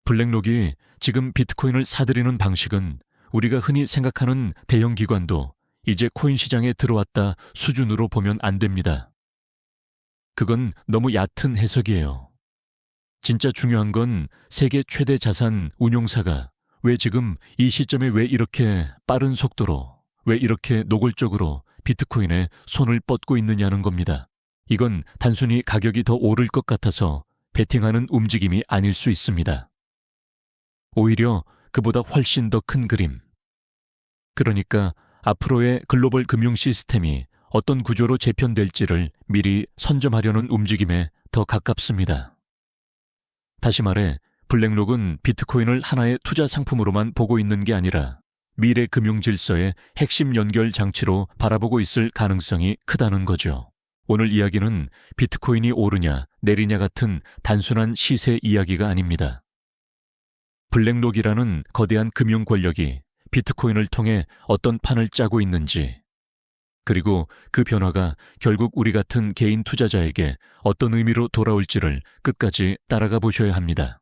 블랙록이 지금 비트코인을 사들이는 방식은 우리가 흔히 생각하는 대형 기관도 이제 코인 시장에 들어왔다 수준으로 보면 안 됩니다. 그건 너무 얕은 해석이에요. 진짜 중요한 건 세계 최대 자산 운용사가 왜 지금 이 시점에 왜 이렇게 빠른 속도로, 왜 이렇게 노골적으로 비트코인에 손을 뻗고 있느냐는 겁니다. 이건 단순히 가격이 더 오를 것 같아서 베팅하는 움직임이 아닐 수 있습니다. 오히려 그보다 훨씬 더 큰 그림. 그러니까 앞으로의 글로벌 금융 시스템이 어떤 구조로 재편될지를 미리 선점하려는 움직임에 더 가깝습니다. 다시 말해, 블랙록은 비트코인을 하나의 투자 상품으로만 보고 있는 게 아니라 미래 금융 질서의 핵심 연결 장치로 바라보고 있을 가능성이 크다는 거죠. 오늘 이야기는 비트코인이 오르냐 내리냐 같은 단순한 시세 이야기가 아닙니다. 블랙록이라는 거대한 금융 권력이 비트코인을 통해 어떤 판을 짜고 있는지, 그리고 그 변화가 결국 우리 같은 개인 투자자에게 어떤 의미로 돌아올지를 끝까지 따라가 보셔야 합니다.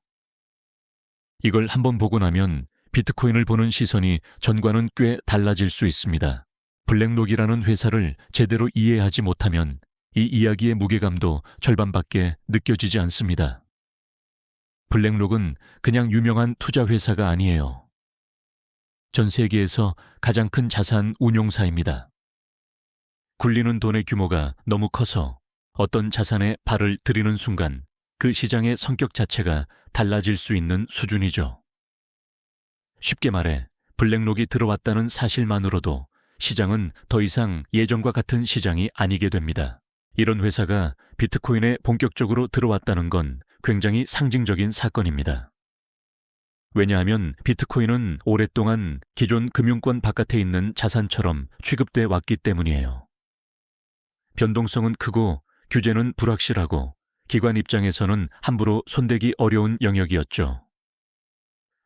이걸 한번 보고 나면 비트코인을 보는 시선이 전과는 꽤 달라질 수 있습니다. 블랙록이라는 회사를 제대로 이해하지 못하면 이 이야기의 무게감도 절반밖에 느껴지지 않습니다. 블랙록은 그냥 유명한 투자 회사가 아니에요. 전 세계에서 가장 큰 자산 운용사입니다. 굴리는 돈의 규모가 너무 커서 어떤 자산에 발을 들이는 순간 그 시장의 성격 자체가 달라질 수 있는 수준이죠. 쉽게 말해 블랙록이 들어왔다는 사실만으로도 시장은 더 이상 예전과 같은 시장이 아니게 됩니다. 이런 회사가 비트코인에 본격적으로 들어왔다는 건 굉장히 상징적인 사건입니다. 왜냐하면 비트코인은 오랫동안 기존 금융권 바깥에 있는 자산처럼 취급돼 왔기 때문이에요. 변동성은 크고 규제는 불확실하고 기관 입장에서는 함부로 손대기 어려운 영역이었죠.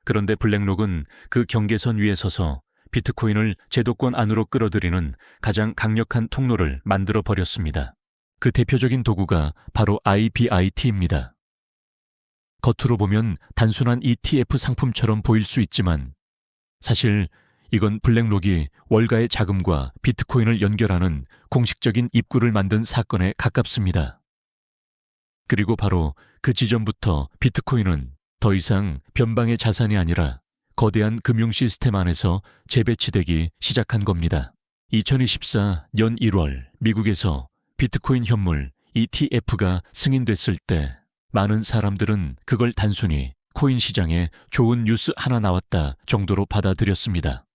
그런데 블랙록은 그 경계선 위에 서서 비트코인을 제도권 안으로 끌어들이는 가장 강력한 통로를 만들어 버렸습니다. 그 대표적인 도구가 바로 IBIT입니다. 겉으로 보면 단순한 ETF 상품처럼 보일 수 있지만 사실 이건 블랙록이 월가의 자금과 비트코인을 연결하는 공식적인 입구를 만든 사건에 가깝습니다. 그리고 바로 그 지점부터 비트코인은 더 이상 변방의 자산이 아니라 거대한 금융 시스템 안에서 재배치되기 시작한 겁니다. 2024년 1월 미국에서 비트코인 현물 ETF가 승인됐을 때 많은 사람들은 그걸 단순히 코인 시장에 좋은 뉴스 하나 나왔다 정도로 받아들였습니다.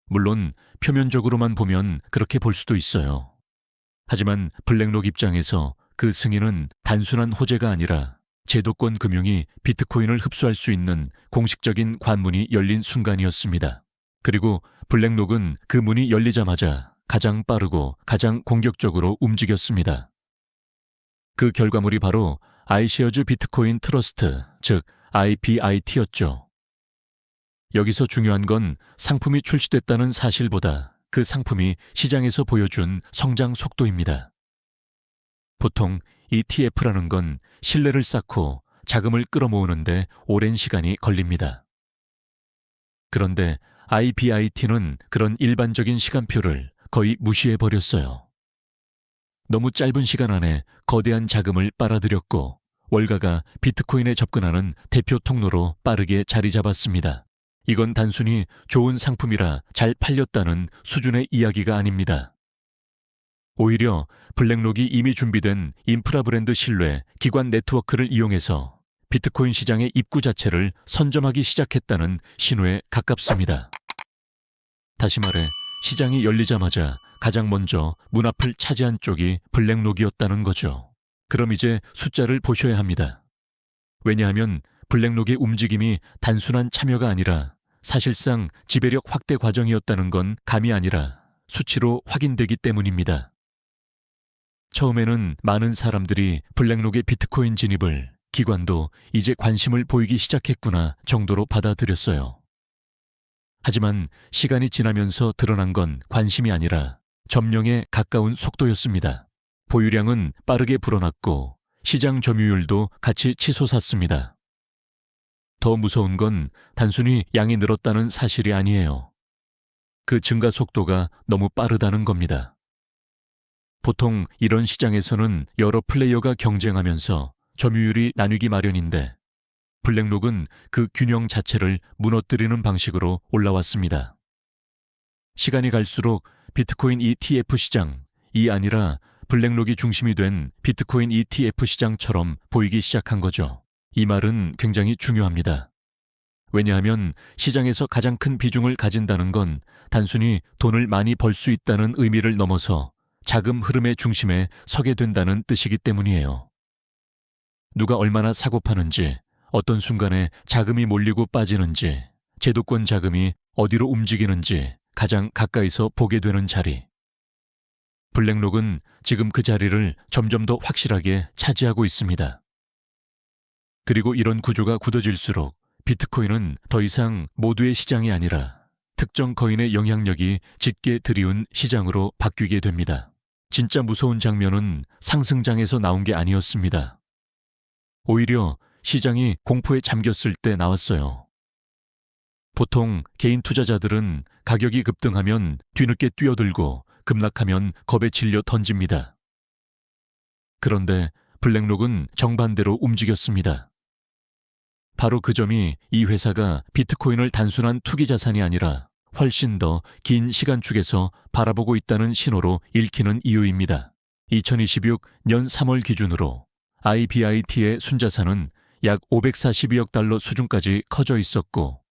물론 표면적으로만 보면 그렇게 볼 수도 있어요. 하지만 블랙록 입장에서 그 승인은 단순한 호재가 아니라 제도권 금융이 비트코인을 흡수할 수 있는 공식적인 관문이 열린 순간이었습니다. 그리고 블랙록은 그 문이 열리자마자 가장 빠르고 가장 공격적으로 움직였습니다. 그 결과물이 바로 아이쉐어즈 비트코인 트러스트, 즉 IBIT였죠. 여기서 중요한 건 상품이 출시됐다는 사실보다 그 상품이 시장에서 보여준 성장 속도입니다. 보통 ETF라는 건 신뢰를 쌓고 자금을 끌어모으는데 오랜 시간이 걸립니다. 그런데 IBIT는 그런 일반적인 시간표를 거의 무시해버렸어요. 너무 짧은 시간 안에 거대한 자금을 빨아들였고 월가가 비트코인에 접근하는 대표 통로로 빠르게 자리 잡았습니다. 이건 단순히 좋은 상품이라 잘 팔렸다는 수준의 이야기가 아닙니다. 오히려 블랙록이 이미 준비된 인프라 브랜드 신뢰, 기관 네트워크를 이용해서 비트코인 시장의 입구 자체를 선점하기 시작했다는 신호에 가깝습니다. 다시 말해 시장이 열리자마자 가장 먼저 문 앞을 차지한 쪽이 블랙록이었다는 거죠. 그럼 이제 숫자를 보셔야 합니다. 왜냐하면 블랙록의 움직임이 단순한 참여가 아니라 사실상 지배력 확대 과정이었다는 건 감이 아니라 수치로 확인되기 때문입니다. 처음에는 많은 사람들이 블랙록의 비트코인 진입을 기관도 이제 관심을 보이기 시작했구나 정도로 받아들였어요. 하지만 시간이 지나면서 드러난 건 관심이 아니라 점령에 가까운 속도였습니다. 보유량은 빠르게 불어났고 시장 점유율도 같이 치솟았습니다. 더 무서운 건 단순히 양이 늘었다는 사실이 아니에요. 그 증가 속도가 너무 빠르다는 겁니다. 보통 이런 시장에서는 여러 플레이어가 경쟁하면서 점유율이 나뉘기 마련인데 블랙록은 그 균형 자체를 무너뜨리는 방식으로 올라왔습니다. 시간이 갈수록 비트코인 ETF 시장이 아니라 블랙록이 중심이 된 비트코인 ETF 시장처럼 보이기 시작한 거죠. 이 말은 굉장히 중요합니다. 왜냐하면 시장에서 가장 큰 비중을 가진다는 건 단순히 돈을 많이 벌 수 있다는 의미를 넘어서 자금 흐름의 중심에 서게 된다는 뜻이기 때문이에요. 누가 얼마나 사고 파는지, 어떤 순간에 자금이 몰리고 빠지는지, 제도권 자금이 어디로 움직이는지 가장 가까이서 보게 되는 자리. 블랙록은 지금 그 자리를 점점 더 확실하게 차지하고 있습니다. 그리고 이런 구조가 굳어질수록 비트코인은 더 이상 모두의 시장이 아니라 특정 거인의 영향력이 짙게 들이운 시장으로 바뀌게 됩니다. 진짜 무서운 장면은 상승장에서 나온 게 아니었습니다. 오히려 시장이 공포에 잠겼을 때 나왔어요. 보통 개인 투자자들은 가격이 급등하면 뒤늦게 뛰어들고 급락하면 겁에 질려 던집니다. 그런데 블랙록은 정반대로 움직였습니다. 바로 그 점이 이 회사가 비트코인을 단순한 투기 자산이 아니라 훨씬 더 긴 시간축에서 바라보고 있다는 신호로 읽히는 이유입니다. 2026년 3월 기준으로 IBIT의 순자산은 약 542억 달러 수준까지 커져 있었고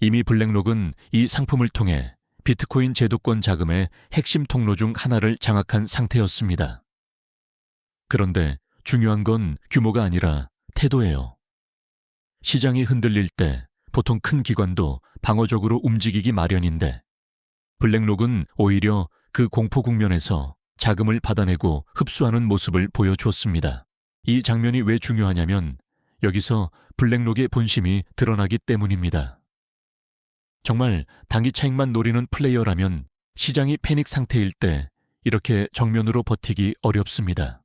이미 블랙록은 이 상품을 통해 비트코인 제도권 자금의 핵심 통로 중 하나를 장악한 상태였습니다. 그런데 중요한 건 규모가 아니라 태도예요. 시장이 흔들릴 때 보통 큰 기관도 방어적으로 움직이기 마련인데 블랙록은 오히려 그 공포 국면에서 자금을 받아내고 흡수하는 모습을 보여주었습니다. 이 장면이 왜 중요하냐면 여기서 블랙록의 본심이 드러나기 때문입니다. 정말 단기 차익만 노리는 플레이어라면 시장이 패닉 상태일 때 이렇게 정면으로 버티기 어렵습니다.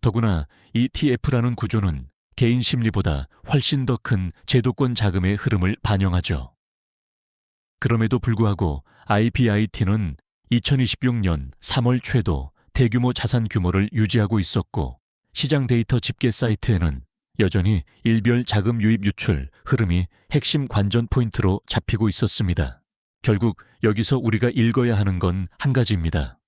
더구나 ETF라는 구조는 개인 심리보다 훨씬 더 큰 제도권 자금의 흐름을 반영하죠. 그럼에도 불구하고 IBIT는 2026년 3월 최도 대규모 자산 규모를 유지하고 있었고 시장 데이터 집계 사이트에는 여전히 일별 자금 유입 유출 흐름이 핵심 관전 포인트로 잡히고 있었습니다. 결국 여기서 우리가 읽어야 하는 건 한 가지입니다.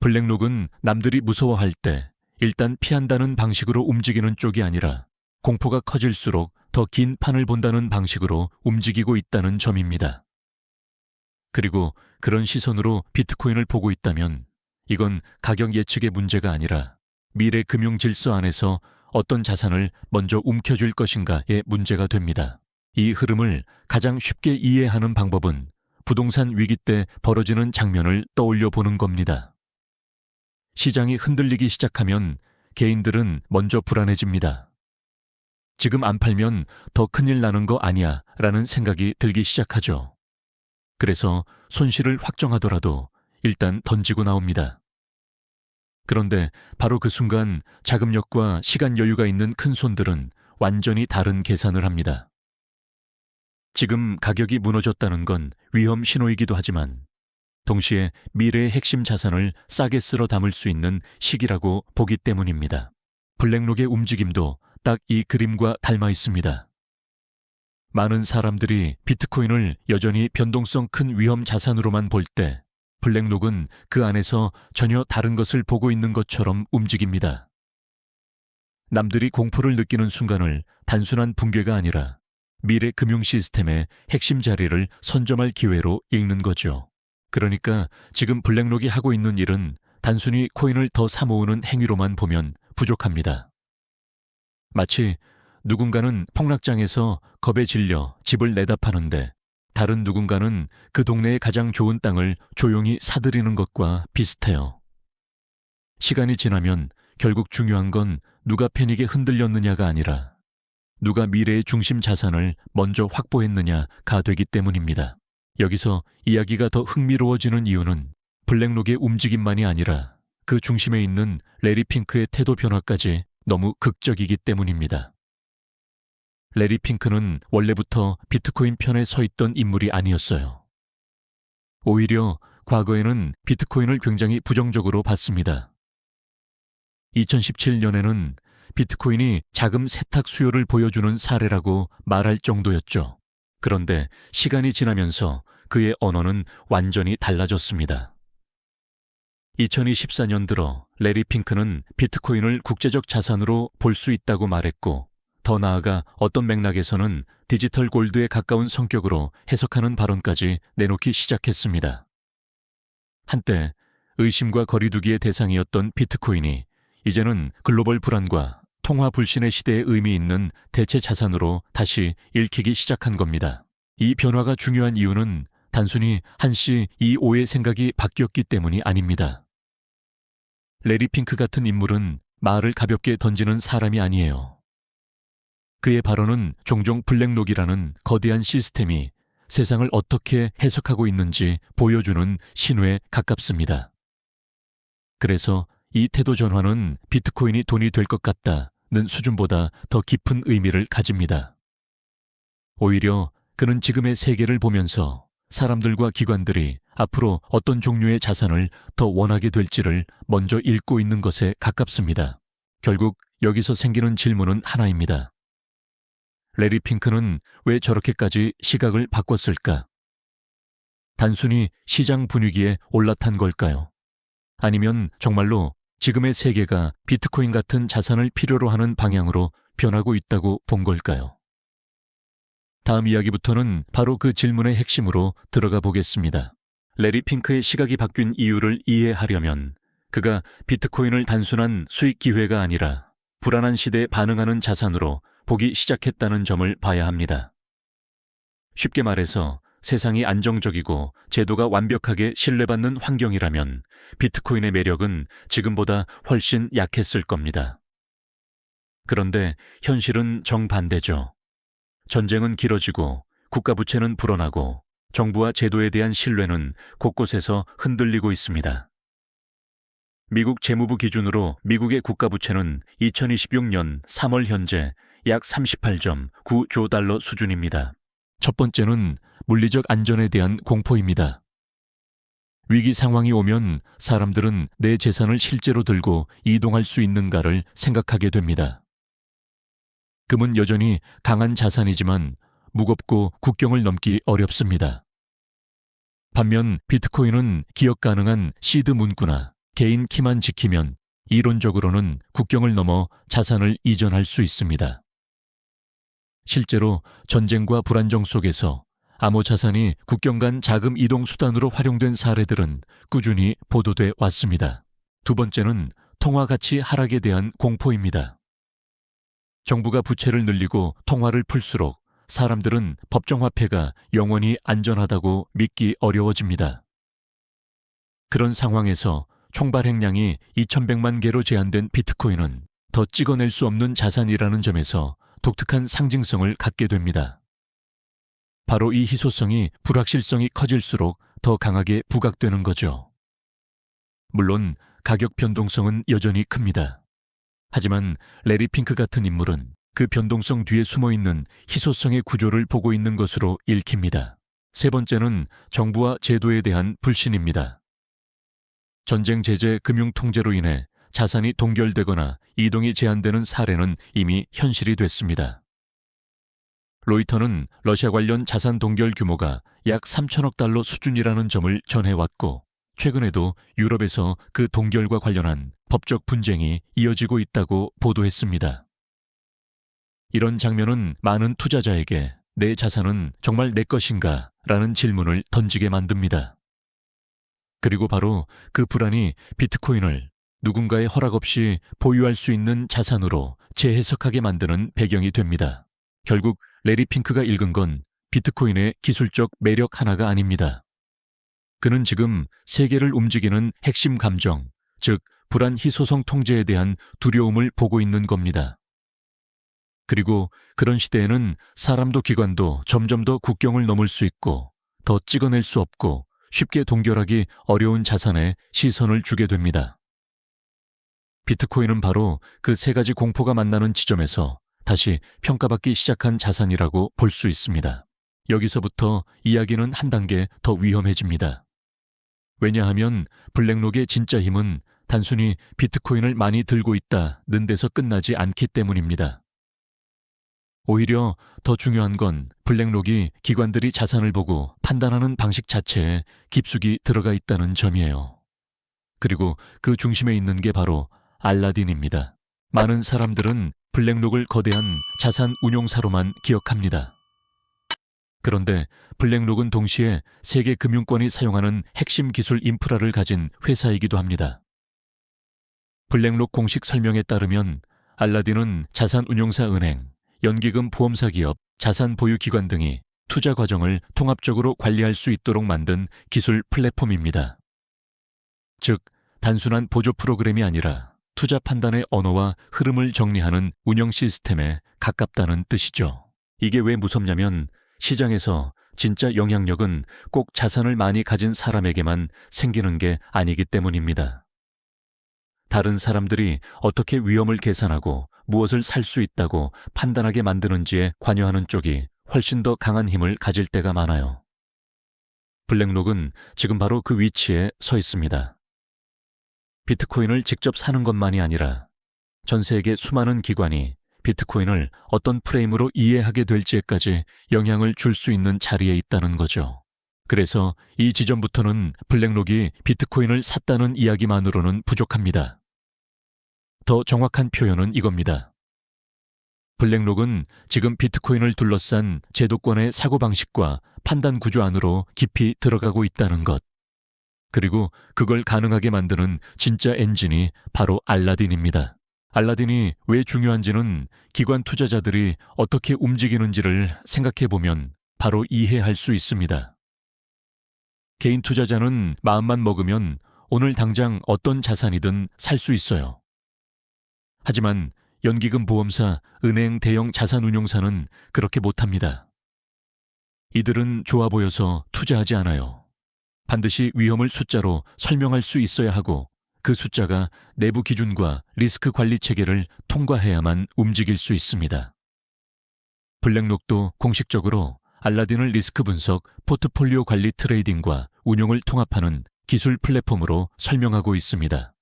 블랙록은 남들이 무서워할 때 일단 피한다는 방식으로 움직이는 쪽이 아니라 공포가 커질수록 더 긴 판을 본다는 방식으로 움직이고 있다는 점입니다. 그리고 그런 시선으로 비트코인을 보고 있다면 이건 가격 예측의 문제가 아니라 미래 금융 질서 안에서 어떤 자산을 먼저 움켜쥘 것인가의 문제가 됩니다. 이 흐름을 가장 쉽게 이해하는 방법은 부동산 위기 때 벌어지는 장면을 떠올려 보는 겁니다. 시장이 흔들리기 시작하면 개인들은 먼저 불안해집니다. 지금 안 팔면 더 큰일 나는 거 아니야 라는 생각이 들기 시작하죠. 그래서 손실을 확정하더라도 일단 던지고 나옵니다. 그런데 바로 그 순간 자금력과 시간 여유가 있는 큰 손들은 완전히 다른 계산을 합니다. 지금 가격이 무너졌다는 건 위험 신호이기도 하지만 동시에 미래의 핵심 자산을 싸게 쓸어 담을 수 있는 시기라고 보기 때문입니다. 블랙록의 움직임도 딱 이 그림과 닮아 있습니다. 많은 사람들이 비트코인을 여전히 변동성 큰 위험 자산으로만 볼 때 블랙록은 그 안에서 전혀 다른 것을 보고 있는 것처럼 움직입니다. 남들이 공포를 느끼는 순간을 단순한 붕괴가 아니라 미래 금융 시스템의 핵심 자리를 선점할 기회로 읽는 거죠. 그러니까 지금 블랙록이 하고 있는 일은 단순히 코인을 더 사모으는 행위로만 보면 부족합니다. 마치 누군가는 폭락장에서 겁에 질려 집을 내다 파는데 다른 누군가는 그 동네의 가장 좋은 땅을 조용히 사들이는 것과 비슷해요. 시간이 지나면 결국 중요한 건 누가 패닉에 흔들렸느냐가 아니라 누가 미래의 중심 자산을 먼저 확보했느냐가 되기 때문입니다. 여기서 이야기가 더 흥미로워지는 이유는 블랙록의 움직임만이 아니라 그 중심에 있는 레리 핑크의 태도 변화까지 너무 극적이기 때문입니다. 레리 핑크는 원래부터 비트코인 편에 서 있던 인물이 아니었어요. 오히려 과거에는 비트코인을 굉장히 부정적으로 봤습니다. 2017년에는 비트코인이 자금 세탁 수요를 보여주는 사례라고 말할 정도였죠. 그런데 시간이 지나면서 그의 언어는 완전히 달라졌습니다. 2024년 들어 레리 핑크는 비트코인을 국제적 자산으로 볼 수 있다고 말했고, 더 나아가 어떤 맥락에서는 디지털 골드에 가까운 성격으로 해석하는 발언까지 내놓기 시작했습니다. 한때 의심과 거리두기의 대상이었던 비트코인이 이제는 글로벌 불안과 통화 불신의 시대에 의미 있는 대체 자산으로 다시 읽히기 시작한 겁니다. 이 변화가 중요한 이유는 단순히 한시 이 오의 생각이 바뀌었기 때문이 아닙니다. 레리 핑크 같은 인물은 말을 가볍게 던지는 사람이 아니에요. 그의 발언은 종종 블랙록이라는 거대한 시스템이 세상을 어떻게 해석하고 있는지 보여주는 신호에 가깝습니다. 그래서 이 태도 전환은 비트코인이 돈이 될 것 같다는 수준보다 더 깊은 의미를 가집니다. 오히려 그는 지금의 세계를 보면서 사람들과 기관들이 앞으로 어떤 종류의 자산을 더 원하게 될지를 먼저 읽고 있는 것에 가깝습니다. 결국 여기서 생기는 질문은 하나입니다. 레리 핑크는 왜 저렇게까지 시각을 바꿨을까? 단순히 시장 분위기에 올라탄 걸까요? 아니면 정말로 지금의 세계가 비트코인 같은 자산을 필요로 하는 방향으로 변하고 있다고 본 걸까요? 다음 이야기부터는 바로 그 질문의 핵심으로 들어가 보겠습니다. 레리 핑크의 시각이 바뀐 이유를 이해하려면 그가 비트코인을 단순한 수익 기회가 아니라 불안한 시대에 반응하는 자산으로 보기 시작했다는 점을 봐야 합니다. 쉽게 말해서 세상이 안정적이고 제도가 완벽하게 신뢰받는 환경이라면 비트코인의 매력은 지금보다 훨씬 약했을 겁니다. 그런데 현실은 정반대죠. 전쟁은 길어지고 국가 부채는 불어나고 정부와 제도에 대한 신뢰는 곳곳에서 흔들리고 있습니다. 미국 재무부 기준으로 미국의 국가 부채는 2026년 3월 현재 약 38.9조 달러 수준입니다. 첫 번째는 물리적 안전에 대한 공포입니다. 위기 상황이 오면 사람들은 내 재산을 실제로 들고 이동할 수 있는가를 생각하게 됩니다. 금은 여전히 강한 자산이지만 무겁고 국경을 넘기 어렵습니다. 반면 비트코인은 기억 가능한 시드 문구나 개인 키만 지키면 이론적으로는 국경을 넘어 자산을 이전할 수 있습니다. 실제로 전쟁과 불안정 속에서 암호 자산이 국경 간 자금 이동 수단으로 활용된 사례들은 꾸준히 보도돼 왔습니다. 두 번째는 통화 가치 하락에 대한 공포입니다. 정부가 부채를 늘리고 통화를 풀수록 사람들은 법정화폐가 영원히 안전하다고 믿기 어려워집니다. 그런 상황에서 총발 행량이 2100만 개로 제한된 비트코인은 더 찍어낼 수 없는 자산이라는 점에서 독특한 상징성을 갖게 됩니다. 바로 이 희소성이 불확실성이 커질수록 더 강하게 부각되는 거죠. 물론 가격 변동성은 여전히 큽니다. 하지만 레리 핑크 같은 인물은 그 변동성 뒤에 숨어있는 희소성의 구조를 보고 있는 것으로 읽힙니다. 세 번째는 정부와 제도에 대한 불신입니다. 전쟁 제재 금융 통제로 인해 자산이 동결되거나 이동이 제한되는 사례는 이미 현실이 됐습니다. 로이터는 러시아 관련 자산 동결 규모가 약 3천억 달러 수준이라는 점을 전해왔고, 최근에도 유럽에서 그 동결과 관련한 법적 분쟁이 이어지고 있다고 보도했습니다. 이런 장면은 많은 투자자에게 내 자산은 정말 내 것인가? 라는 질문을 던지게 만듭니다. 그리고 바로 그 불안이 비트코인을 누군가의 허락 없이 보유할 수 있는 자산으로 재해석하게 만드는 배경이 됩니다. 결국 레리 핑크가 읽은 건 비트코인의 기술적 매력 하나가 아닙니다. 그는 지금 세계를 움직이는 핵심 감정, 즉 불안 희소성 통제에 대한 두려움을 보고 있는 겁니다. 그리고 그런 시대에는 사람도 기관도 점점 더 국경을 넘을 수 있고 더 찍어낼 수 없고 쉽게 동결하기 어려운 자산에 시선을 주게 됩니다. 비트코인은 바로 그 세 가지 공포가 만나는 지점에서 다시 평가받기 시작한 자산이라고 볼 수 있습니다. 여기서부터 이야기는 한 단계 더 위험해집니다. 왜냐하면 블랙록의 진짜 힘은 단순히 비트코인을 많이 들고 있다는 데서 끝나지 않기 때문입니다. 오히려 더 중요한 건 블랙록이 기관들이 자산을 보고 판단하는 방식 자체에 깊숙이 들어가 있다는 점이에요. 그리고 그 중심에 있는 게 바로 알라딘입니다. 많은 사람들은 블랙록을 거대한 자산 운용사로만 기억합니다. 그런데 블랙록은 동시에 세계 금융권이 사용하는 핵심 기술 인프라를 가진 회사이기도 합니다. 블랙록 공식 설명에 따르면 알라딘은 자산 운용사 은행, 연기금 보험사 기업, 자산 보유 기관 등이 투자 과정을 통합적으로 관리할 수 있도록 만든 기술 플랫폼입니다. 즉, 단순한 보조 프로그램이 아니라 투자 판단의 언어와 흐름을 정리하는 운영 시스템에 가깝다는 뜻이죠. 이게 왜 무섭냐면 시장에서 진짜 영향력은 꼭 자산을 많이 가진 사람에게만 생기는 게 아니기 때문입니다. 다른 사람들이 어떻게 위험을 계산하고 무엇을 살 수 있다고 판단하게 만드는지에 관여하는 쪽이 훨씬 더 강한 힘을 가질 때가 많아요. 블랙록은 지금 바로 그 위치에 서 있습니다. 비트코인을 직접 사는 것만이 아니라 전 세계 수많은 기관이 비트코인을 어떤 프레임으로 이해하게 될지에까지 영향을 줄 수 있는 자리에 있다는 거죠. 그래서 이 지점부터는 블랙록이 비트코인을 샀다는 이야기만으로는 부족합니다. 더 정확한 표현은 이겁니다. 블랙록은 지금 비트코인을 둘러싼 제도권의 사고방식과 판단 구조 안으로 깊이 들어가고 있다는 것. 그리고 그걸 가능하게 만드는 진짜 엔진이 바로 알라딘입니다. 알라딘이 왜 중요한지는 기관 투자자들이 어떻게 움직이는지를 생각해보면 바로 이해할 수 있습니다. 개인 투자자는 마음만 먹으면 오늘 당장 어떤 자산이든 살 수 있어요. 하지만 연기금 보험사, 은행 대형 자산운용사는 그렇게 못합니다. 이들은 좋아 보여서 투자하지 않아요. 반드시 위험을 숫자로 설명할 수 있어야 하고 그 숫자가 내부 기준과 리스크 관리 체계를 통과해야만 움직일 수 있습니다. 블랙록도 공식적으로 알라딘을 리스크 분석, 포트폴리오 관리 트레이딩과 운용을 통합하는 기술 플랫폼으로 설명하고 있습니다.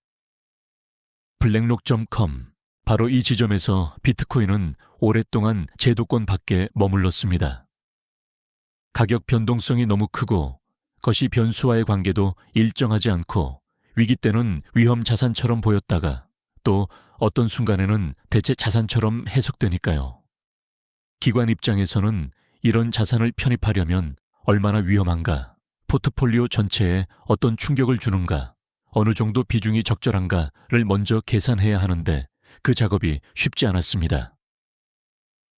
블랙록.com, 바로 이 지점에서 비트코인은 오랫동안 제도권 밖에 머물렀습니다. 가격 변동성이 너무 크고 것이 변수와의 관계도 일정하지 않고 위기 때는 위험 자산처럼 보였다가 또 어떤 순간에는 대체 자산처럼 해석되니까요. 기관 입장에서는 이런 자산을 편입하려면 얼마나 위험한가, 포트폴리오 전체에 어떤 충격을 주는가, 어느 정도 비중이 적절한가를 먼저 계산해야 하는데 그 작업이 쉽지 않았습니다.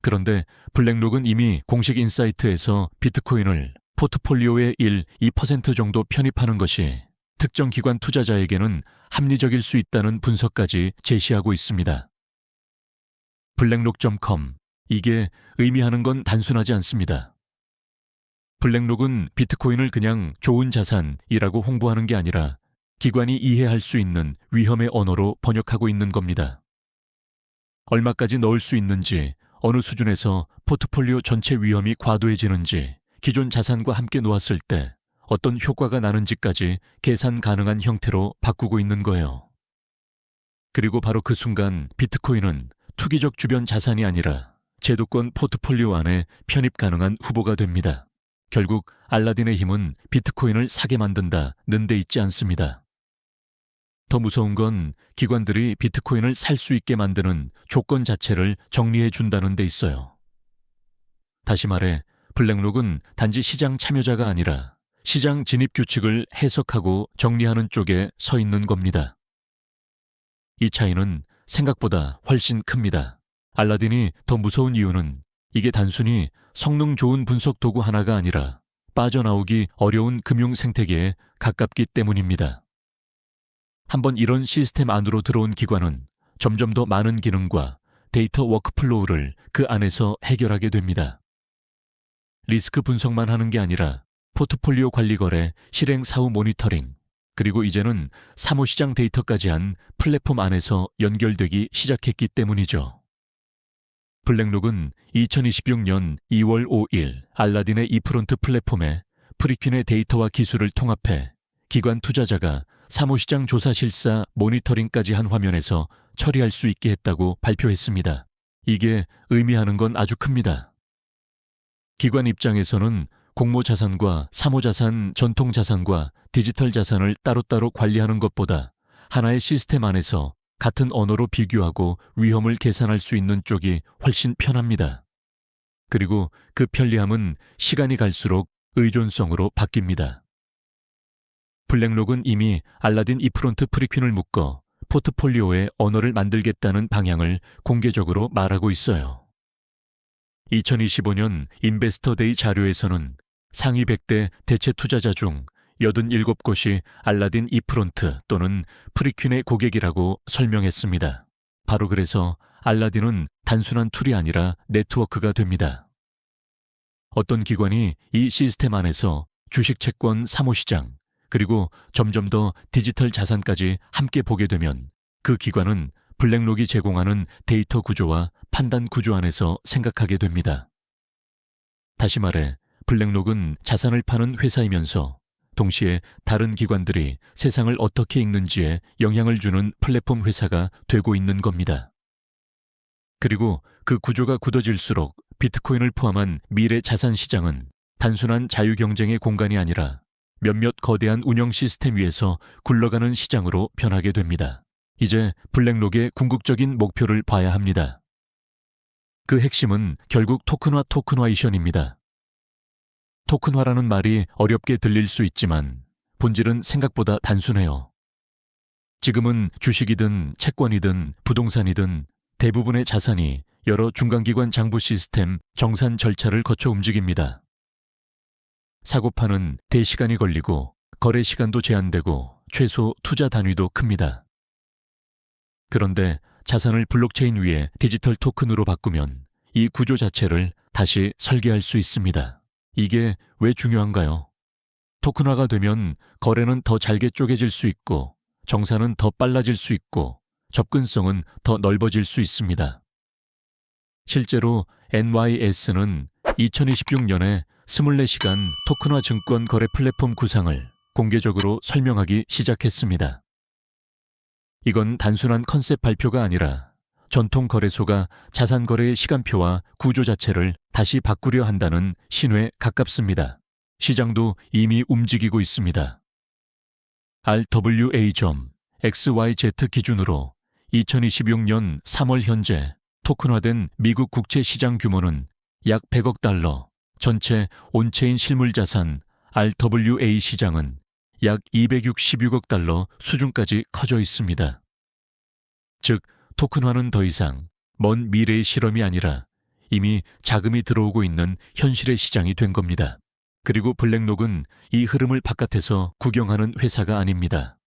그런데 블랙록은 이미 공식 인사이트에서 비트코인을 포트폴리오의 1, 2% 정도 편입하는 것이 특정 기관 투자자에게는 합리적일 수 있다는 분석까지 제시하고 있습니다. 블랙록.com, 이게 의미하는 건 단순하지 않습니다. 블랙록은 비트코인을 그냥 좋은 자산이라고 홍보하는 게 아니라 기관이 이해할 수 있는 위험의 언어로 번역하고 있는 겁니다. 얼마까지 넣을 수 있는지, 어느 수준에서 포트폴리오 전체 위험이 과도해지는지, 기존 자산과 함께 놓았을 때 어떤 효과가 나는지까지 계산 가능한 형태로 바꾸고 있는 거예요. 그리고 바로 그 순간 비트코인은 투기적 주변 자산이 아니라 제도권 포트폴리오 안에 편입 가능한 후보가 됩니다. 결국 알라딘의 힘은 비트코인을 사게 만든다는 데 있지 않습니다. 더 무서운 건 기관들이 비트코인을 살 수 있게 만드는 조건 자체를 정리해 준다는 데 있어요. 다시 말해 블랙록은 단지 시장 참여자가 아니라 시장 진입 규칙을 해석하고 정리하는 쪽에 서 있는 겁니다. 이 차이는 생각보다 훨씬 큽니다. 알라딘이 더 무서운 이유는 이게 단순히 성능 좋은 분석 도구 하나가 아니라 빠져나오기 어려운 금융 생태계에 가깝기 때문입니다. 한번 이런 시스템 안으로 들어온 기관은 점점 더 많은 기능과 데이터 워크플로우를 그 안에서 해결하게 됩니다. 리스크 분석만 하는 게 아니라 포트폴리오 관리 거래, 실행 사후 모니터링, 그리고 이제는 사모시장 데이터까지 한 플랫폼 안에서 연결되기 시작했기 때문이죠. 블랙록은 2026년 2월 5일 알라딘의 이프론트 플랫폼에 프리퀸의 데이터와 기술을 통합해 기관 투자자가 사무시장 조사 실사 모니터링까지 한 화면에서 처리할 수 있게 했다고 발표했습니다. 이게 의미하는 건 아주 큽니다. 기관 입장에서는 공모자산과 사모자산, 전통자산과 디지털 자산을 따로따로 관리하는 것보다 하나의 시스템 안에서 같은 언어로 비교하고 위험을 계산할 수 있는 쪽이 훨씬 편합니다. 그리고 그 편리함은 시간이 갈수록 의존성으로 바뀝니다. 블랙록은 이미 알라딘 이프론트 프리퀸을 묶어 포트폴리오에 언어를 만들겠다는 방향을 공개적으로 말하고 있어요. 2025년 인베스터데이 자료에서는 상위 100대 대체 투자자 중 87곳이 알라딘 이프론트 또는 프리퀸의 고객이라고 설명했습니다. 바로 그래서 알라딘은 단순한 툴이 아니라 네트워크가 됩니다. 어떤 기관이 이 시스템 안에서 주식, 채권, 사모시장, 그리고 점점 더 디지털 자산까지 함께 보게 되면 그 기관은 블랙록이 제공하는 데이터 구조와 판단 구조 안에서 생각하게 됩니다. 다시 말해 블랙록은 자산을 파는 회사이면서 동시에 다른 기관들이 세상을 어떻게 읽는지에 영향을 주는 플랫폼 회사가 되고 있는 겁니다. 그리고 그 구조가 굳어질수록 비트코인을 포함한 미래 자산 시장은 단순한 자유경쟁의 공간이 아니라 몇몇 거대한 운영 시스템 위에서 굴러가는 시장으로 변하게 됩니다. 이제 블랙록의 궁극적인 목표를 봐야 합니다. 그 핵심은 결국 토큰화이션입니다. 토큰화라는 말이 어렵게 들릴 수 있지만 본질은 생각보다 단순해요. 지금은 주식이든 채권이든 부동산이든 대부분의 자산이 여러 중간기관 장부 시스템 정산 절차를 거쳐 움직입니다. 사고파는 대시간이 걸리고 거래 시간도 제한되고 최소 투자 단위도 큽니다. 그런데 자산을 블록체인 위에 디지털 토큰으로 바꾸면 이 구조 자체를 다시 설계할 수 있습니다. 이게 왜 중요한가요? 토큰화가 되면 거래는 더 잘게 쪼개질 수 있고 정산은 더 빨라질 수 있고 접근성은 더 넓어질 수 있습니다. 실제로 NYS는 2026년에 24시간 토큰화 증권 거래 플랫폼 구상을 공개적으로 설명하기 시작했습니다. 이건 단순한 컨셉 발표가 아니라 전통 거래소가 자산 거래의 시간표와 구조 자체를 다시 바꾸려 한다는 신호에 가깝습니다. 시장도 이미 움직이고 있습니다. RWA.XYZ 기준으로 2026년 3월 현재 토큰화된 미국 국채 시장 규모는 약 100억 달러, 전체 온체인 실물자산 RWA 시장은 약 266억 달러 수준까지 커져 있습니다. 즉, 토큰화는 더 이상 먼 미래의 실험이 아니라 이미 자금이 들어오고 있는 현실의 시장이 된 겁니다. 그리고 블랙록은 이 흐름을 바깥에서 구경하는 회사가 아닙니다.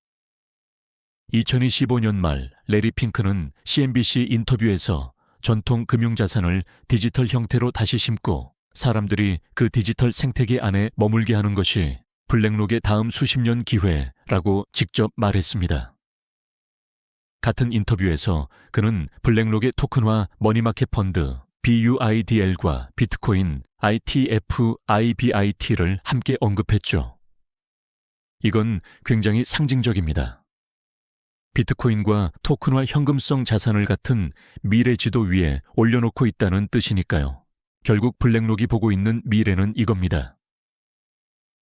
2025년 말 레리 핑크는 CNBC 인터뷰에서 전통 금융자산을 디지털 형태로 다시 심고 사람들이 그 디지털 생태계 안에 머물게 하는 것이 블랙록의 다음 수십 년 기회라고 직접 말했습니다. 같은 인터뷰에서 그는 블랙록의 토큰화 머니마켓 펀드 BUIDL과 비트코인 ITF-IBIT를 함께 언급했죠. 이건 굉장히 상징적입니다. 비트코인과 토큰화 현금성 자산을 같은 미래 지도 위에 올려놓고 있다는 뜻이니까요. 결국 블랙록이 보고 있는 미래는 이겁니다.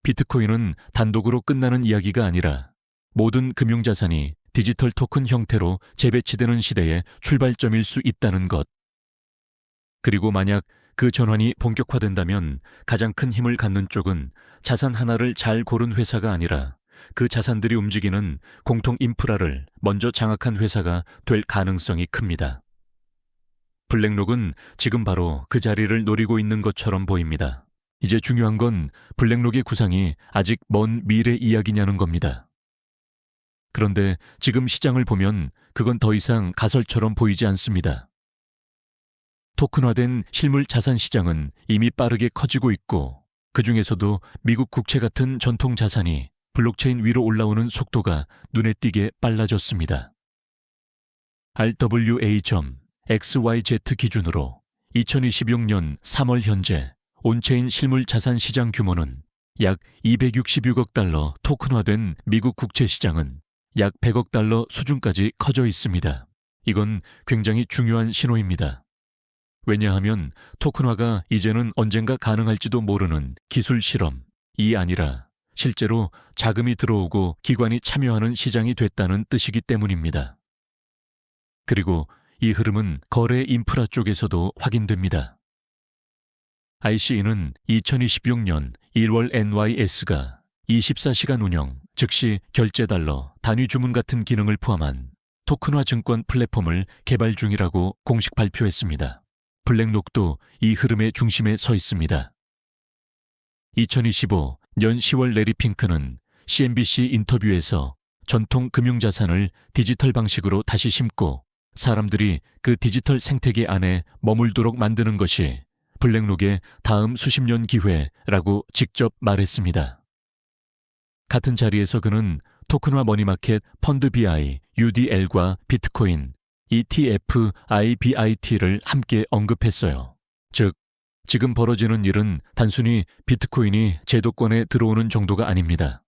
비트코인은 단독으로 끝나는 이야기가 아니라 모든 금융자산이 디지털 토큰 형태로 재배치되는 시대의 출발점일 수 있다는 것. 그리고 만약 그 전환이 본격화된다면 가장 큰 힘을 갖는 쪽은 자산 하나를 잘 고른 회사가 아니라 그 자산들이 움직이는 공통 인프라를 먼저 장악한 회사가 될 가능성이 큽니다. 블랙록은 지금 바로 그 자리를 노리고 있는 것처럼 보입니다. 이제 중요한 건 블랙록의 구상이 아직 먼 미래 이야기냐는 겁니다. 그런데 지금 시장을 보면 그건 더 이상 가설처럼 보이지 않습니다. 토큰화된 실물 자산 시장은 이미 빠르게 커지고 있고 그 중에서도 미국 국채 같은 전통 자산이 블록체인 위로 올라오는 속도가 눈에 띄게 빨라졌습니다. RWA.XYZ 기준으로 2026년 3월 현재 온체인 실물 자산 시장 규모는 약 266억 달러 토큰화된 미국 국채 시장은 약 100억 달러 수준까지 커져 있습니다. 이건 굉장히 중요한 신호입니다. 왜냐하면 토큰화가 이제는 언젠가 가능할지도 모르는 기술 실험이 아니라 실제로 자금이 들어오고 기관이 참여하는 시장이 됐다는 뜻이기 때문입니다. 그리고 이 흐름은 거래 인프라 쪽에서도 확인됩니다. ICE는 2026년 1월 NYS가 24시간 운영, 즉시 결제 달러, 단위 주문 같은 기능을 포함한 토큰화 증권 플랫폼을 개발 중이라고 공식 발표했습니다. 블랙록도 이 흐름의 중심에 서 있습니다. 2025년 10월 레리 핑크는 CNBC 인터뷰에서 전통 금융자산을 디지털 방식으로 다시 심고 사람들이 그 디지털 생태계 안에 머물도록 만드는 것이 블랙록의 다음 수십 년 기회라고 직접 말했습니다. 같은 자리에서 그는 토큰화 머니마켓 펀드 BI, UDL과 비트코인, ETF, IBIT를 함께 언급했어요. 즉, 지금 벌어지는 일은 단순히 비트코인이 제도권에 들어오는 정도가 아닙니다.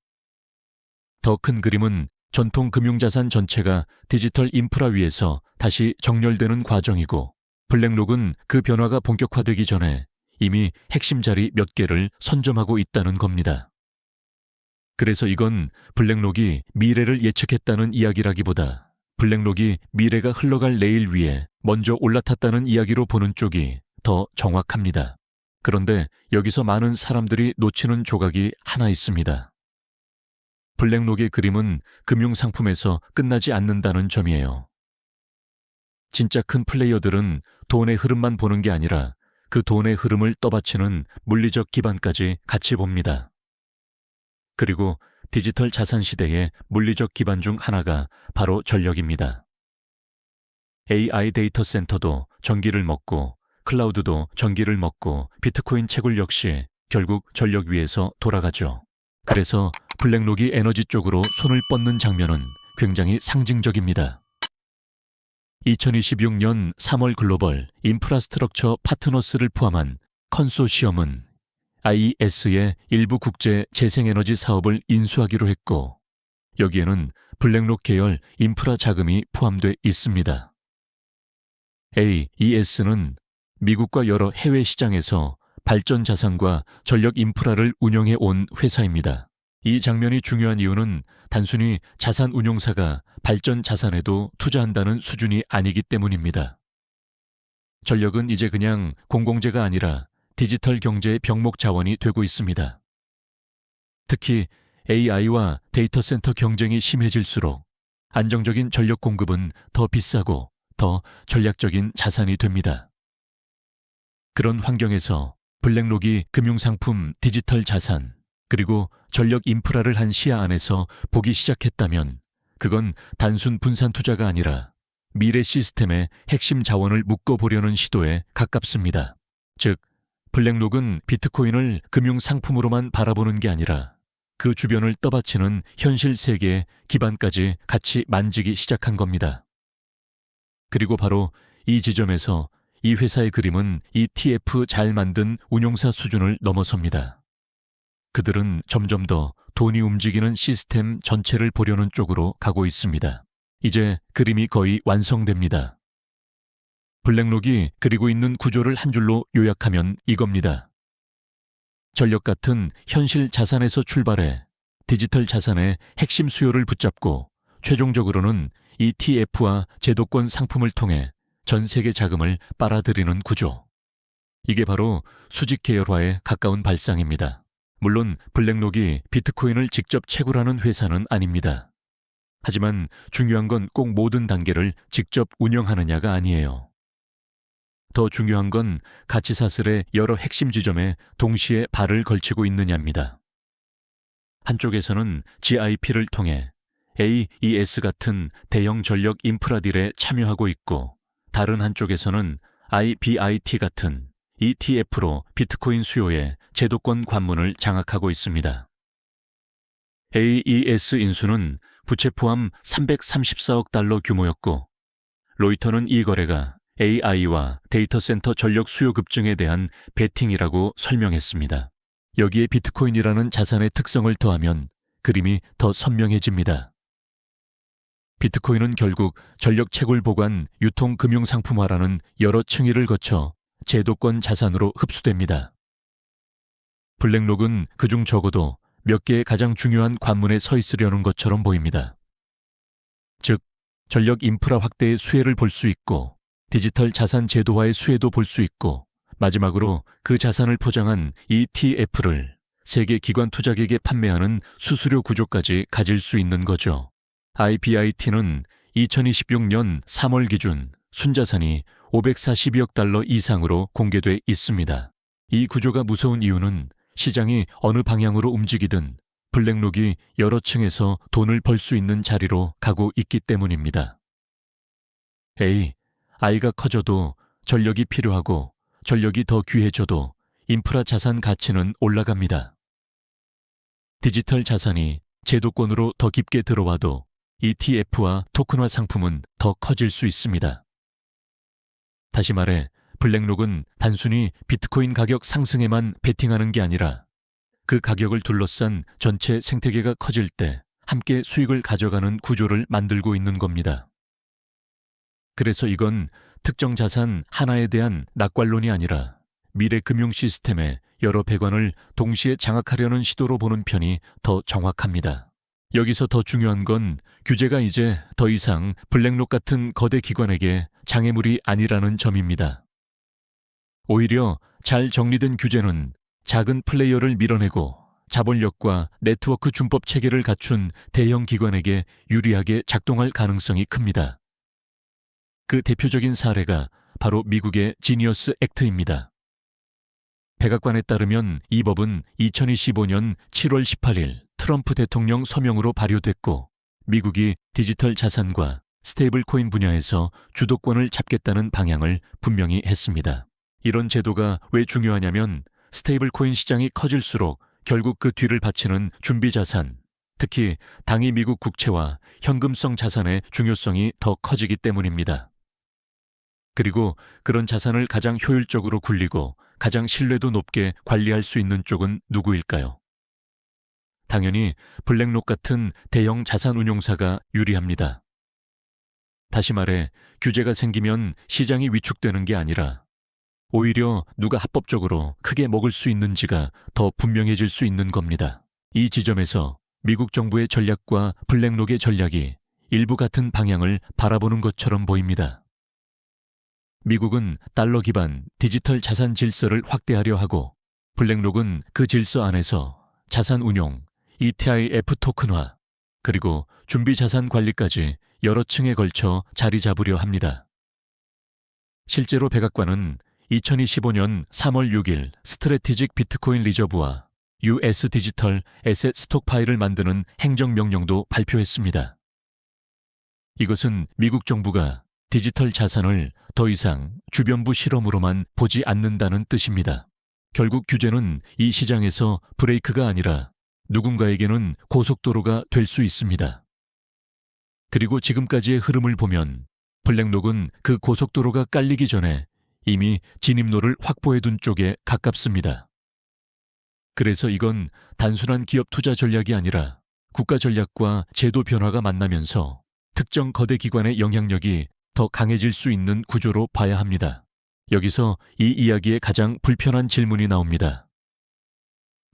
더 큰 그림은 전통 금융자산 전체가 디지털 인프라 위에서 다시 정렬되는 과정이고 블랙록은 그 변화가 본격화되기 전에 이미 핵심 자리 몇 개를 선점하고 있다는 겁니다. 그래서 이건 블랙록이 미래를 예측했다는 이야기라기보다 블랙록이 미래가 흘러갈 레일 위에 먼저 올라탔다는 이야기로 보는 쪽이 더 정확합니다. 그런데 여기서 많은 사람들이 놓치는 조각이 하나 있습니다. 블랙록의 그림은 금융상품에서 끝나지 않는다는 점이에요. 진짜 큰 플레이어들은 돈의 흐름만 보는 게 아니라 그 돈의 흐름을 떠받치는 물리적 기반까지 같이 봅니다. 그리고 디지털 자산 시대의 물리적 기반 중 하나가 바로 전력입니다. AI 데이터 센터도 전기를 먹고 클라우드도 전기를 먹고 비트코인 채굴 역시 결국 전력 위에서 돌아가죠. 그래서 블랙록이 에너지 쪽으로 손을 뻗는 장면은 굉장히 상징적입니다. 2026년 3월 글로벌 인프라스트럭처 파트너스를 포함한 컨소시엄은 IES의 일부 국제 재생에너지 사업을 인수하기로 했고 여기에는 블랙록 계열 인프라 자금이 포함돼 있습니다. AES는 미국과 여러 해외 시장에서 발전 자산과 전력 인프라를 운영해 온 회사입니다. 이 장면이 중요한 이유는 단순히 자산 운용사가 발전 자산에도 투자한다는 수준이 아니기 때문입니다. 전력은 이제 그냥 공공재가 아니라 디지털 경제의 병목 자원이 되고 있습니다. 특히 AI와 데이터 센터 경쟁이 심해질수록 안정적인 전력 공급은 더 비싸고 더 전략적인 자산이 됩니다. 그런 환경에서 블랙록이 금융상품, 디지털 자산, 그리고 전력 인프라를 한 시야 안에서 보기 시작했다면 그건 단순 분산 투자가 아니라 미래 시스템의 핵심 자원을 묶어보려는 시도에 가깝습니다. 즉, 블랙록은 비트코인을 금융상품으로만 바라보는 게 아니라 그 주변을 떠받치는 현실 세계의 기반까지 같이 만지기 시작한 겁니다. 그리고 바로 이 지점에서 이 회사의 그림은 ETF 잘 만든 운용사 수준을 넘어섭니다. 그들은 점점 더 돈이 움직이는 시스템 전체를 보려는 쪽으로 가고 있습니다. 이제 그림이 거의 완성됩니다. 블랙록이 그리고 있는 구조를 한 줄로 요약하면 이겁니다. 전력 같은 현실 자산에서 출발해 디지털 자산의 핵심 수요를 붙잡고 최종적으로는 ETF와 제도권 상품을 통해 전 세계 자금을 빨아들이는 구조. 이게 바로 수직 계열화에 가까운 발상입니다. 물론 블랙록이 비트코인을 직접 채굴하는 회사는 아닙니다. 하지만 중요한 건 꼭 모든 단계를 직접 운영하느냐가 아니에요. 더 중요한 건 가치사슬의 여러 핵심 지점에 동시에 발을 걸치고 있느냐입니다. 한쪽에서는 GIP를 통해 AES 같은 대형 전력 인프라딜에 참여하고 있고 다른 한쪽에서는 IBIT 같은 ETF로 비트코인 수요의 제도권 관문을 장악하고 있습니다. AES 인수는 부채 포함 334억 달러 규모였고 로이터는 이 거래가 AI와 데이터 센터 전력 수요 급증에 대한 베팅이라고 설명했습니다. 여기에 비트코인이라는 자산의 특성을 더하면 그림이 더 선명해집니다. 비트코인은 결국 전력 채굴 보관 유통 금융 상품화라는 여러 층위를 거쳐 제도권 자산으로 흡수됩니다. 블랙록은 그중 적어도 몇 개의 가장 중요한 관문에 서 있으려는 것처럼 보입니다. 즉, 전력 인프라 확대의 수혜를 볼 수 있고 디지털 자산 제도화의 수혜도 볼 수 있고 마지막으로 그 자산을 포장한 ETF를 세계 기관 투자객에 판매하는 수수료 구조까지 가질 수 있는 거죠. IBIT는 2026년 3월 기준 순자산이 542억 달러 이상으로 공개돼 있습니다. 이 구조가 무서운 이유는 시장이 어느 방향으로 움직이든 블랙록이 여러 층에서 돈을 벌 수 있는 자리로 가고 있기 때문입니다. I가 커져도 전력이 필요하고 전력이 더 귀해져도 인프라 자산 가치는 올라갑니다. 디지털 자산이 제도권으로 더 깊게 들어와도 ETF와 토큰화 상품은 더 커질 수 있습니다. 다시 말해 블랙록은 단순히 비트코인 가격 상승에만 베팅하는 게 아니라 그 가격을 둘러싼 전체 생태계가 커질 때 함께 수익을 가져가는 구조를 만들고 있는 겁니다. 그래서 이건 특정 자산 하나에 대한 낙관론이 아니라 미래 금융 시스템의 여러 배관을 동시에 장악하려는 시도로 보는 편이 더 정확합니다. 여기서 더 중요한 건 규제가 이제 더 이상 블랙록 같은 거대 기관에게 장애물이 아니라는 점입니다. 오히려 잘 정리된 규제는 작은 플레이어를 밀어내고 자본력과 네트워크 준법 체계를 갖춘 대형 기관에게 유리하게 작동할 가능성이 큽니다. 그 대표적인 사례가 바로 미국의 지니어스 액트입니다. 백악관에 따르면 이 법은 2025년 7월 18일 트럼프 대통령 서명으로 발효됐고 미국이 디지털 자산과 스테이블 코인 분야에서 주도권을 잡겠다는 방향을 분명히 했습니다. 이런 제도가 왜 중요하냐면 스테이블 코인 시장이 커질수록 결국 그 뒤를 바치는 준비 자산, 특히 당위 미국 국채와 현금성 자산의 중요성이 더 커지기 때문입니다. 그리고 그런 자산을 가장 효율적으로 굴리고 가장 신뢰도 높게 관리할 수 있는 쪽은 누구일까요? 당연히 블랙록 같은 대형 자산 운용사가 유리합니다. 다시 말해 규제가 생기면 시장이 위축되는 게 아니라 오히려 누가 합법적으로 크게 먹을 수 있는지가 더 분명해질 수 있는 겁니다. 이 지점에서 미국 정부의 전략과 블랙록의 전략이 일부 같은 방향을 바라보는 것처럼 보입니다. 미국은 달러 기반 디지털 자산 질서를 확대하려 하고 블랙록은 그 질서 안에서 자산 운용, ETF 토큰화, 그리고 준비 자산 관리까지 여러 층에 걸쳐 자리 잡으려 합니다. 실제로 백악관은 2025년 3월 6일 스트래티직 비트코인 리저브와 US 디지털 에셋 스톡파일을 만드는 행정명령도 발표했습니다. 이것은 미국 정부가 디지털 자산을 더 이상 주변부 실험으로만 보지 않는다는 뜻입니다. 결국 규제는 이 시장에서 브레이크가 아니라 누군가에게는 고속도로가 될 수 있습니다. 그리고 지금까지의 흐름을 보면 블랙록은 그 고속도로가 깔리기 전에 이미 진입로를 확보해둔 쪽에 가깝습니다. 그래서 이건 단순한 기업 투자 전략이 아니라 국가 전략과 제도 변화가 만나면서 특정 거대 기관의 영향력이 더 강해질 수 있는 구조로 봐야 합니다. 여기서 이 이야기의 가장 불편한 질문이 나옵니다.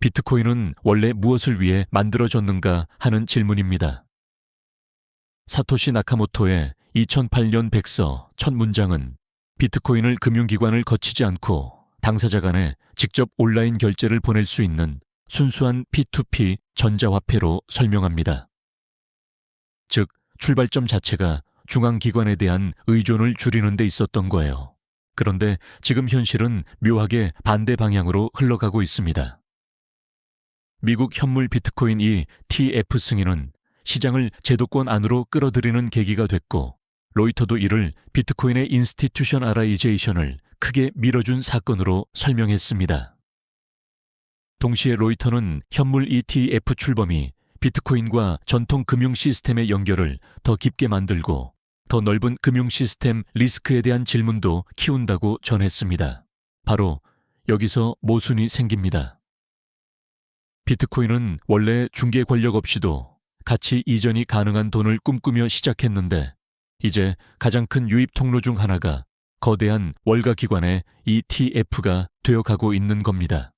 비트코인은 원래 무엇을 위해 만들어졌는가 하는 질문입니다. 사토시 나카모토의 2008년 백서 첫 문장은 비트코인을 금융기관을 거치지 않고 당사자 간에 직접 온라인 결제를 보낼 수 있는 순수한 P2P 전자화폐로 설명합니다. 즉, 출발점 자체가 중앙기관에 대한 의존을 줄이는 데 있었던 거예요. 그런데 지금 현실은 묘하게 반대 방향으로 흘러가고 있습니다. 미국 현물 비트코인 ETF 승인은 시장을 제도권 안으로 끌어들이는 계기가 됐고 로이터도 이를 비트코인의 인스티튜셔널라이제이션을 크게 밀어준 사건으로 설명했습니다. 동시에 로이터는 현물 ETF 출범이 비트코인과 전통 금융 시스템의 연결을 더 깊게 만들고 더 넓은 금융 시스템 리스크에 대한 질문도 키운다고 전했습니다. 바로 여기서 모순이 생깁니다. 비트코인은 원래 중개 권력 없이도 가치 이전이 가능한 돈을 꿈꾸며 시작했는데 이제 가장 큰 유입 통로 중 하나가 거대한 월가 기관의 ETF가 되어가고 있는 겁니다.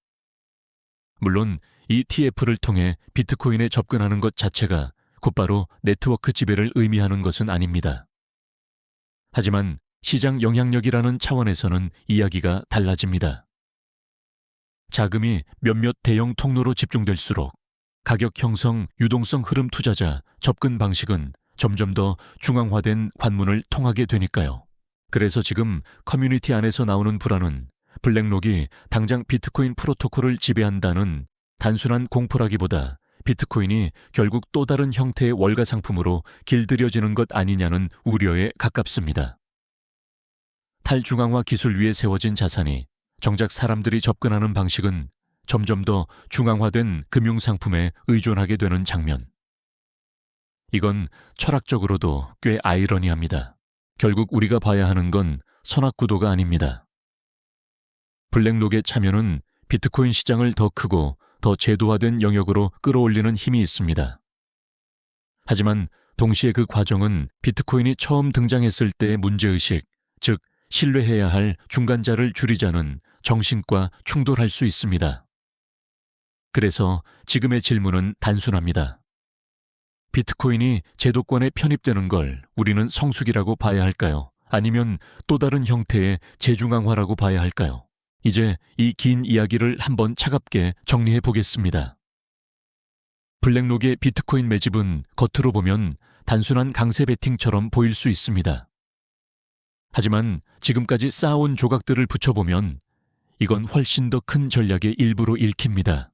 물론 ETF를 통해 비트코인에 접근하는 것 자체가 곧바로 네트워크 지배를 의미하는 것은 아닙니다. 하지만 시장 영향력이라는 차원에서는 이야기가 달라집니다. 자금이 몇몇 대형 통로로 집중될수록 가격 형성, 유동성 흐름 투자자 접근 방식은 점점 더 중앙화된 관문을 통하게 되니까요. 그래서 지금 커뮤니티 안에서 나오는 불안은 블랙록이 당장 비트코인 프로토콜을 지배한다는 단순한 공포라기보다 비트코인이 결국 또 다른 형태의 월가 상품으로 길들여지는 것 아니냐는 우려에 가깝습니다. 탈중앙화 기술 위에 세워진 자산이 정작 사람들이 접근하는 방식은 점점 더 중앙화된 금융상품에 의존하게 되는 장면. 이건 철학적으로도 꽤 아이러니합니다. 결국 우리가 봐야 하는 건 선악구도가 아닙니다. 블랙록의 참여는 비트코인 시장을 더 크고 더 제도화된 영역으로 끌어올리는 힘이 있습니다. 하지만 동시에 그 과정은 비트코인이 처음 등장했을 때의 문제의식, 즉 신뢰해야 할 중간자를 줄이자는 정신과 충돌할 수 있습니다. 그래서 지금의 질문은 단순합니다. 비트코인이 제도권에 편입되는 걸 우리는 성숙이라고 봐야 할까요? 아니면 또 다른 형태의 재중앙화라고 봐야 할까요? 이제 이 긴 이야기를 한번 차갑게 정리해 보겠습니다. 블랙록의 비트코인 매집은 겉으로 보면 단순한 강세 베팅처럼 보일 수 있습니다. 하지만 지금까지 쌓아온 조각들을 붙여보면 이건 훨씬 더 큰 전략의 일부로 읽힙니다.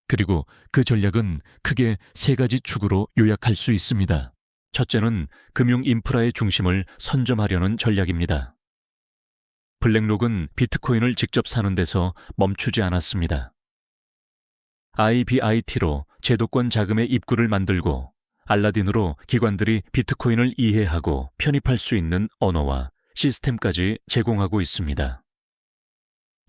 그리고 그 전략은 크게 세 가지 축으로 요약할 수 있습니다. 첫째는 금융 인프라의 중심을 선점하려는 전략입니다. 블랙록은 비트코인을 직접 사는 데서 멈추지 않았습니다. IBIT로 제도권 자금의 입구를 만들고 알라딘으로 기관들이 비트코인을 이해하고 편입할 수 있는 언어와 시스템까지 제공하고 있습니다.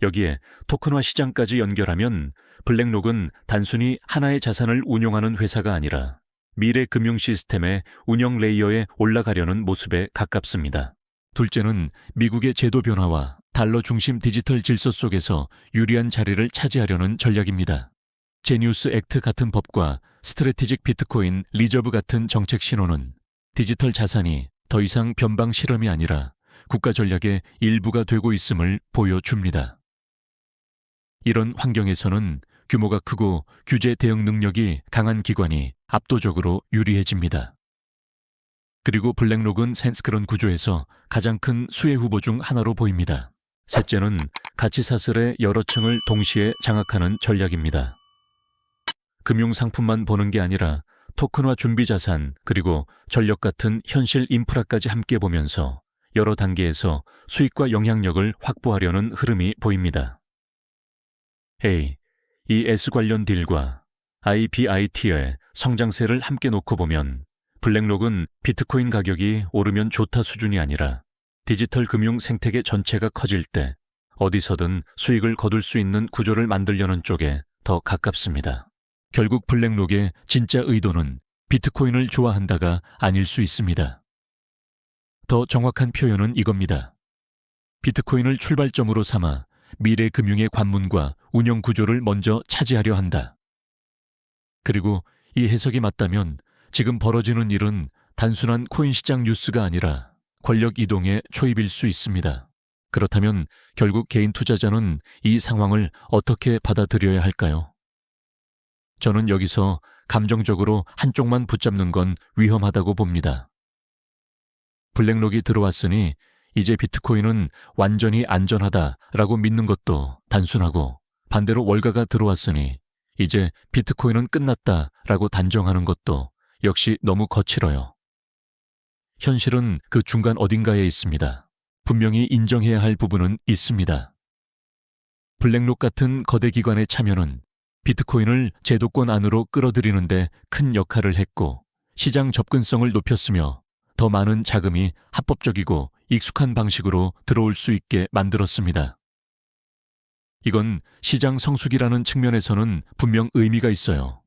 여기에 토큰화 시장까지 연결하면 블랙록은 단순히 하나의 자산을 운용하는 회사가 아니라 미래 금융 시스템의 운영 레이어에 올라가려는 모습에 가깝습니다. 둘째는 미국의 제도 변화와 달러 중심 디지털 질서 속에서 유리한 자리를 차지하려는 전략입니다. 제니우스 액트 같은 법과 스트래티직 비트코인 리저브 같은 정책 신호는 디지털 자산이 더 이상 변방 실험이 아니라 국가 전략의 일부가 되고 있음을 보여줍니다. 이런 환경에서는 규모가 크고 규제 대응 능력이 강한 기관이 압도적으로 유리해집니다. 그리고 블랙록은 그런 구조에서 가장 큰 수혜 후보 중 하나로 보입니다. 셋째는 가치사슬의 여러 층을 동시에 장악하는 전략입니다. 금융상품만 보는 게 아니라 토큰화 준비자산 그리고 전력 같은 현실 인프라까지 함께 보면서 여러 단계에서 수익과 영향력을 확보하려는 흐름이 보입니다. 이 S 관련 딜과 IBIT의 성장세를 함께 놓고 보면 블랙록은 비트코인 가격이 오르면 좋다 수준이 아니라 디지털 금융 생태계 전체가 커질 때 어디서든 수익을 거둘 수 있는 구조를 만들려는 쪽에 더 가깝습니다. 결국 블랙록의 진짜 의도는 비트코인을 좋아한다가 아닐 수 있습니다. 더 정확한 표현은 이겁니다. 비트코인을 출발점으로 삼아 미래 금융의 관문과 운영 구조를 먼저 차지하려 한다. 그리고 이 해석이 맞다면 지금 벌어지는 일은 단순한 코인 시장 뉴스가 아니라 권력 이동의 초입일 수 있습니다. 그렇다면 결국 개인 투자자는 이 상황을 어떻게 받아들여야 할까요? 저는 여기서 감정적으로 한쪽만 붙잡는 건 위험하다고 봅니다. 블랙록이 들어왔으니 이제 비트코인은 완전히 안전하다라고 믿는 것도 단순하고 반대로 월가가 들어왔으니 이제 비트코인은 끝났다라고 단정하는 것도 역시 너무 거칠어요. 현실은 그 중간 어딘가에 있습니다. 분명히 인정해야 할 부분은 있습니다. 블랙록 같은 거대 기관의 참여는 비트코인을 제도권 안으로 끌어들이는데 큰 역할을 했고 시장 접근성을 높였으며 더 많은 자금이 합법적이고 익숙한 방식으로 들어올 수 있게 만들었습니다. 이건 시장 성숙이라는 측면에서는 분명 의미가 있어요.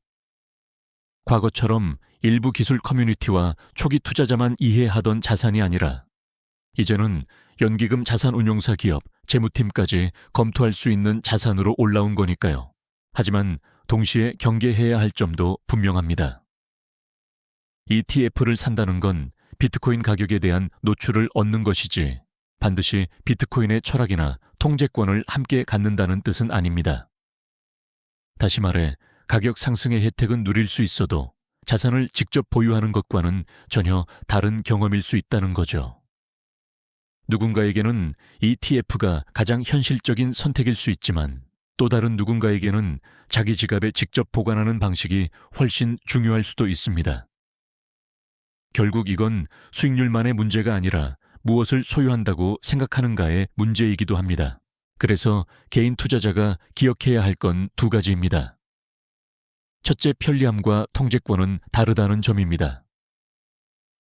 과거처럼 일부 기술 커뮤니티와 초기 투자자만 이해하던 자산이 아니라 이제는 연기금 자산운용사 기업, 재무팀까지 검토할 수 있는 자산으로 올라온 거니까요. 하지만 동시에 경계해야 할 점도 분명합니다. ETF를 산다는 건 비트코인 가격에 대한 노출을 얻는 것이지 반드시 비트코인의 철학이나 통제권을 함께 갖는다는 뜻은 아닙니다. 다시 말해 가격 상승의 혜택은 누릴 수 있어도 자산을 직접 보유하는 것과는 전혀 다른 경험일 수 있다는 거죠. 누군가에게는 ETF가 가장 현실적인 선택일 수 있지만 또 다른 누군가에게는 자기 지갑에 직접 보관하는 방식이 훨씬 중요할 수도 있습니다. 결국 이건 수익률만의 문제가 아니라 무엇을 소유한다고 생각하는가의 문제이기도 합니다. 그래서 개인 투자자가 기억해야 할 건 두 가지입니다. 첫째, 편리함과 통제권은 다르다는 점입니다.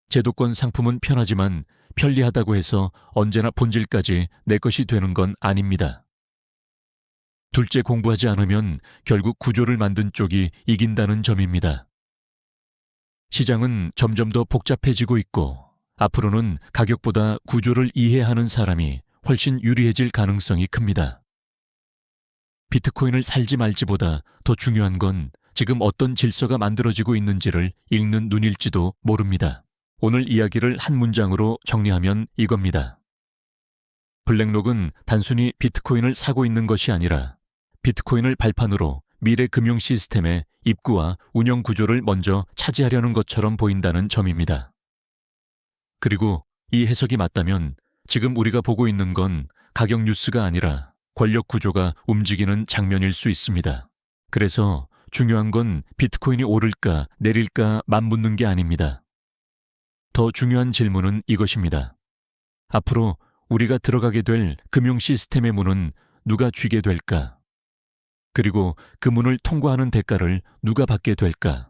제도권 상품은 편하지만 편리하다고 해서 언제나 본질까지 내 것이 되는 건 아닙니다. 둘째, 공부하지 않으면 결국 구조를 만든 쪽이 이긴다는 점입니다. 시장은 점점 더 복잡해지고 있고 앞으로는 가격보다 구조를 이해하는 사람이 훨씬 유리해질 가능성이 큽니다. 비트코인을 살지 말지보다 더 중요한 건 지금 어떤 질서가 만들어지고 있는지를 읽는 눈일지도 모릅니다. 오늘 이야기를 한 문장으로 정리하면 이겁니다. 블랙록은 단순히 비트코인을 사고 있는 것이 아니라 비트코인을 발판으로 미래 금융 시스템의 입구와 운영 구조를 먼저 차지하려는 것처럼 보인다는 점입니다. 그리고 이 해석이 맞다면 지금 우리가 보고 있는 건 가격 뉴스가 아니라 권력 구조가 움직이는 장면일 수 있습니다. 그래서 중요한 건 비트코인이 오를까 내릴까 맞묻는 게 아닙니다. 더 중요한 질문은 이것입니다. 앞으로 우리가 들어가게 될 금융 시스템의 문은 누가 쥐게 될까? 그리고 그 문을 통과하는 대가를 누가 받게 될까?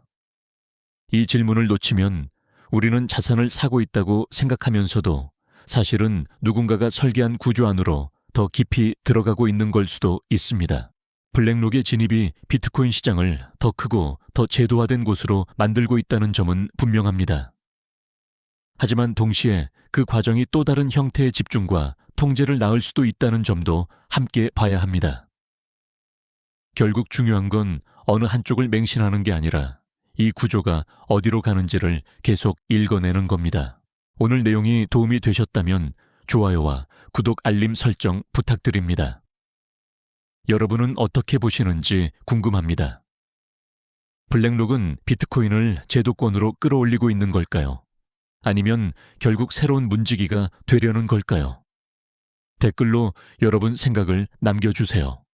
이 질문을 놓치면 우리는 자산을 사고 있다고 생각하면서도 사실은 누군가가 설계한 구조 안으로 더 깊이 들어가고 있는 걸 수도 있습니다. 블랙록의 진입이 비트코인 시장을 더 크고 더 제도화된 곳으로 만들고 있다는 점은 분명합니다. 하지만 동시에 그 과정이 또 다른 형태의 집중과 통제를 낳을 수도 있다는 점도 함께 봐야 합니다. 결국 중요한 건 어느 한쪽을 맹신하는 게 아니라 이 구조가 어디로 가는지를 계속 읽어내는 겁니다. 오늘 내용이 도움이 되셨다면 좋아요와 구독 알림 설정 부탁드립니다. 여러분은 어떻게 보시는지 궁금합니다. 블랙록은 비트코인을 제도권으로 끌어올리고 있는 걸까요? 아니면 결국 새로운 문지기가 되려는 걸까요? 댓글로 여러분 생각을 남겨주세요.